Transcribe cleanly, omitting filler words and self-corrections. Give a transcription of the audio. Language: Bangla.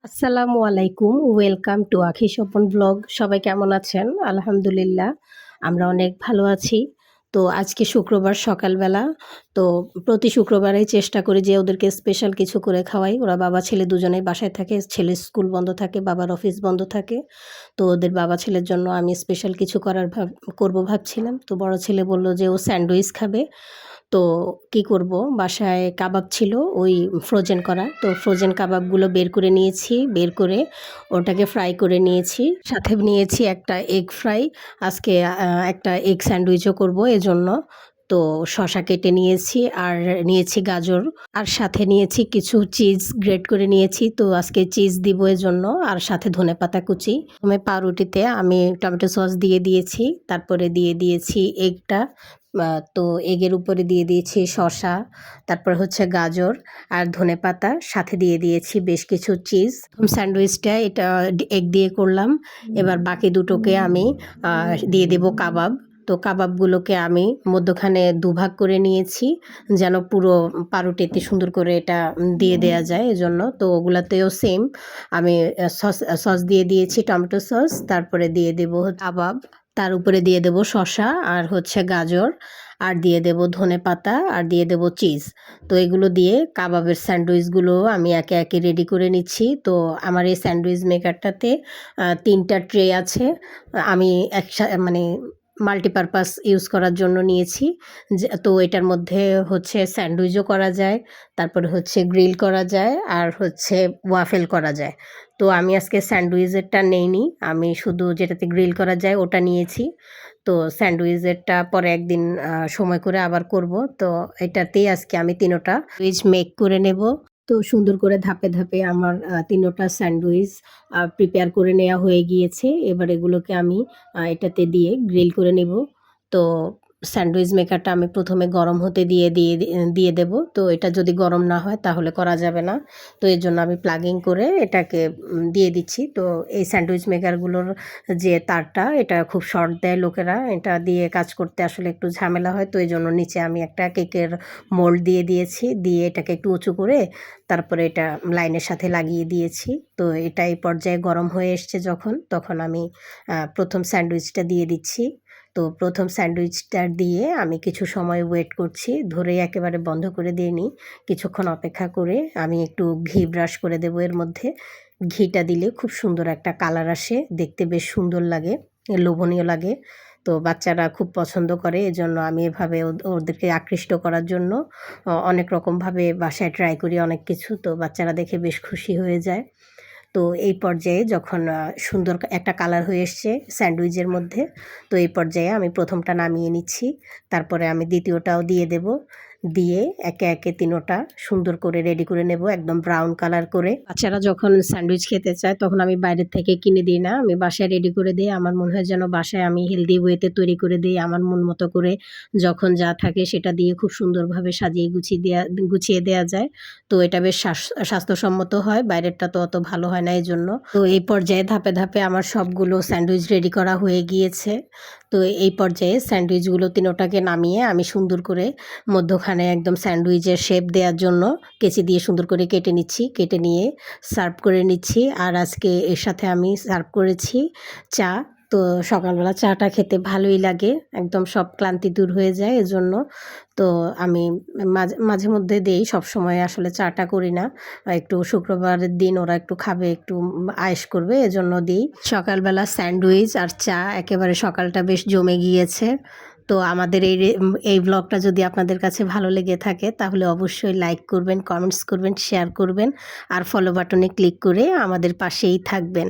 আসসালামু আলাইকুম। ওয়েলকাম টু আখি স্বপন ব্লগ। সবাই কেমন আছেন? আলহামদুলিল্লাহ, আমরা অনেক ভালো আছি। তো আজকে শুক্রবার সকালবেলা। তো প্রতি শুক্রবারেই চেষ্টা করি যে ওদেরকে স্পেশাল কিছু করে খাওয়াই। ওরা বাবা ছেলে দুজনেই বাসায় থাকে। ছেলের স্কুল বন্ধ থাকে, বাবার অফিস বন্ধ থাকে। তো ওদের বাবা ছেলের জন্য আমি স্পেশাল কিছু করব ভাবছিলাম। তো বড় ছেলে বলল যে ও স্যান্ডউইচ খাবে। তো কি করব, বাসায় কাবাব ছিল ওই ফ্রোজেন করা। তো ফ্রোজেন কাবাবগুলো বের করে নিয়েছি। বের করে ওটাকে ফ্রাই করে নিয়েছি। সাথে নিয়েছি একটা এগ ফ্রাই। আজকে একটা এগ স্যান্ডউইচও করব এজন্য। তো শসা কেটে নিয়েছি আর নিয়েছি গাজর। আর সাথে নিয়েছি কিছু চিজ গ্রেট করে নিয়েছি। তো আজকে চিজ দিব এজন্য। আর সাথে ধনেপাতা কুচি। প্রথমে পাউরুটিতে আমি টমেটো সস দিয়ে দিয়েছি। তারপরে দিয়ে দিয়েছি এগটা। তো এগের উপরে দিয়ে দিয়েছি শসা, তারপর হচ্ছে গাজর আর ধনেপাতা, সাথে দিয়ে দিয়েছি বেশ কিছু চিজ। স্যান্ডউইচটা এটা এগ দিয়ে করলাম। এবার বাকি দুটোকে আমি দিয়ে দেব কাবাব। তো কাবাবগুলোকে আমি মধ্যখানে দুভাগ করে নিয়েছি যেন পুরো পাউরুটিতে সুন্দর করে এটা দিয়ে দেয়া যায় এজন্য। তো ওগুলাতেও সেম আমি সস দিয়ে দিয়েছি, টমেটো সস। তারপরে দিয়ে দেব কাবাব, তার উপরে দিয়ে দেব শসা আর হচ্ছে গাজর, আর দিয়ে দেব ধনেপাতা, আর দিয়ে দেব চিজ। তো এগুলো দিয়ে কাবাবের স্যান্ডউইচগুলো আমি একে একে রেডি করে নিচ্ছি। তো আমার এই স্যান্ডউইচ মেকারটাতে ৩টা ট্রে আছে। আমি মানে মাল্টিপারপাস ইউজ করার জন্য নিয়েছি। তো এটার মধ্যে হচ্ছে স্যান্ডউইচও করা যায়, তারপরে হচ্ছে গ্রিল করা যায়, আর হচ্ছে ওয়াফেল করা যায়। তো আমি আজকে স্যান্ডউইচেরটা নেইনি, আমি শুধু যেটাতে গ্রিল করা যায় ওটা নিয়েছি। তো স্যান্ডউইচেরটা পরে একদিন সময় করে আবার করব। তো এটাতেই আজকে আমি ৩টা স্যান্ডউইচ মেক করে নেব। তো সুন্দর করে ধাপে ধাপে আমার ৩টা স্যান্ডউইচ প্রিপেয়ার করে নেওয়া হয়ে গিয়েছে। এবার এগুলোকে আমি এটাতে দিয়ে গ্রিল করে নেব। তো স্যান্ডউইচ মেকারটা আমি প্রথমে গরম হতে দিয়ে দেব। তো এটা যদি গরম না হয় তাহলে করা যাবে না। তো এর জন্য আমি প্লাগিং করে এটাকে দিয়ে দিচ্ছি। তো এই স্যান্ডউইচ মেকারগুলোর যে তারটা, এটা খুব শর্ট দেয় লোকেরা। এটা দিয়ে কাজ করতে আসলে একটু ঝামেলা হয়। তো এই জন্য নিচে আমি একটা কেকের মোল্ড দিয়ে দিয়েছি। দিয়ে এটাকে একটু উঁচু করে তারপরে এটা লাইনের সাথে লাগিয়ে দিয়েছি। তো এটা এই পর্যায়ে গরম হয়ে এসছে যখন, তখন আমি প্রথম স্যান্ডউইচটা দিয়ে দিচ্ছি। তো প্রথম স্যান্ডউইচটা দিয়ে আমি কিছু সময় ওয়েট করছি, ধরেই একেবারে বন্ধ করে দিইনি। কিছুক্ষণ অপেক্ষা করে আমি একটু ঘি ব্রাশ করে দেবো এর মধ্যে। ঘিটা দিলে খুব সুন্দর একটা কালার আসে, দেখতে বেশ সুন্দর লাগে, লোভনীয় লাগে। তো বাচ্চারা খুব পছন্দ করে, এজন্য আমি এভাবে ওদেরকে আকৃষ্ট করার জন্য অনেক রকমভাবে বাসায় ট্রাই করি অনেক কিছু। তো বাচ্চারা দেখে বেশ খুশি হয়ে যায়। তো এই পর্যায়ে যখন সুন্দর একটা কালার হয়ে এসছে স্যান্ডউইচের মধ্যে, তো এই পর্যায়ে আমি প্রথমটা নামিয়ে নিচ্ছি। তারপরে আমি দ্বিতীয়টাও দিয়ে দেব। দিয়ে একে একে ৩টা সুন্দর করে রেডি করে নেব, একদম ব্রাউন কালার করে। বাচ্চারা যখন স্যান্ডউইচ খেতে চায় তখন আমি বাইরের থেকে কিনে দিই না, আমি বাসায় রেডি করে দিই। আমার মনে হয় যেন বাসায় আমি হেলদি ওয়েতে তৈরি করে দিই, আমার মন মতো করে যখন যা থাকে সেটা দিয়ে খুব সুন্দরভাবে সাজিয়ে গুছিয়ে দেয়া যায়। তো এটা বেশ স্বাস্থ্যসম্মত হয়, বাইরেরটা তো অত ভালো হয় না এজন্য। তো এই পর্যায়ে ধাপে ধাপে আমার সবগুলো স্যান্ডউইচ রেডি করা হয়ে গিয়েছে। তো এই পর্যায়ে স্যান্ডউইচগুলো ৩টাকে নামিয়ে আমি সুন্দর করে মধ্যখানে একদম স্যান্ডউইচের শেপ দেওয়ার জন্য কেচি দিয়ে সুন্দর করে কেটে নিচ্ছি। কেটে নিয়ে সার্ভ করে নিচ্ছি। আর আজকে এর সাথে আমি সার্ভ করেছি চা। তো সকালবেলা চাটা খেতে ভালোই লাগে, একদম সব ক্লান্তি দূর হয়ে যায় এজন্য। তো আমি মাঝে মধ্যে দেই, সবসময় আসলে চাটা করি না। একটু শুক্রবারের দিন ওরা একটু খাবে, একটু আয়েশ করবে এজন্য দিই। সকালবেলা স্যান্ডউইচ আর চা, একেবারে সকালটা বেশ জমে গিয়েছে। তো আমাদের এই ব্লগটা যদি আপনাদের কাছে ভালো লেগে থাকে তাহলে অবশ্যই লাইক করবেন, কমেন্টস করবেন, শেয়ার করবেন, আর ফলো বাটনে ক্লিক করে আমাদের পাশেই থাকবেন।